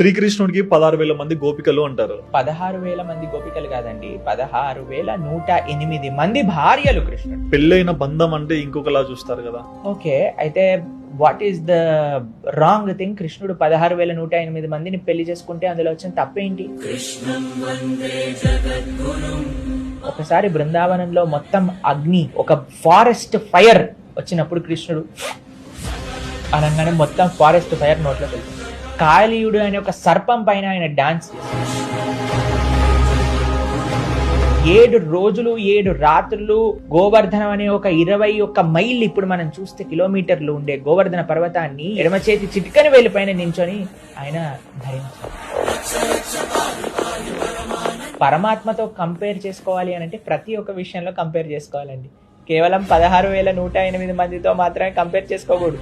శ్రీకృష్ణుడికి 16,000 మంది గోపికలు అంటారు. 16,000 మంది గోపికలు కాదండి, 16,108 మంది భార్యలు కృష్ణుడు. పెళ్ళైన బంధం అంటే ఇంకొకలా చూస్తారు కదా. ఓకే, అయితే what is the wrong thing? కృష్ణుడు 16,108 మందిని పెళ్లి చేసుకుంటే అందులో వచ్చిన తప్పేంటి? ఒకసారి బృందావనంలో మొత్తం అగ్ని, ఒక ఫారెస్ట్ ఫైర్ వచ్చినప్పుడు కృష్ణుడు అనగానే మొత్తం ఫారెస్ట్ ఫైర్ నోట్లోకి వెళ్తుంది. కాళీయుడు అనే ఒక సర్పం పైన ఆయన డాన్స్ చేశాడు. 7 రోజులు 7 రాత్రులు గోవర్ధనం అనే ఒక 21 మైళ్ళు, ఇప్పుడు మనం చూస్తే కిలోమీటర్లు ఉండే గోవర్ధన పర్వతాన్ని ఎడమ చేతి చిటికని వేలు పైన నించొని ఆయన ధరించారు. పరమాత్మతో కంపేర్ చేసుకోవాలి అని అంటే ప్రతి ఒక్క విషయంలో కంపేర్ చేసుకోవాలండి. కేవలం 16,108 మందితో మాత్రమే కంపేర్ చేసుకోకూడదు.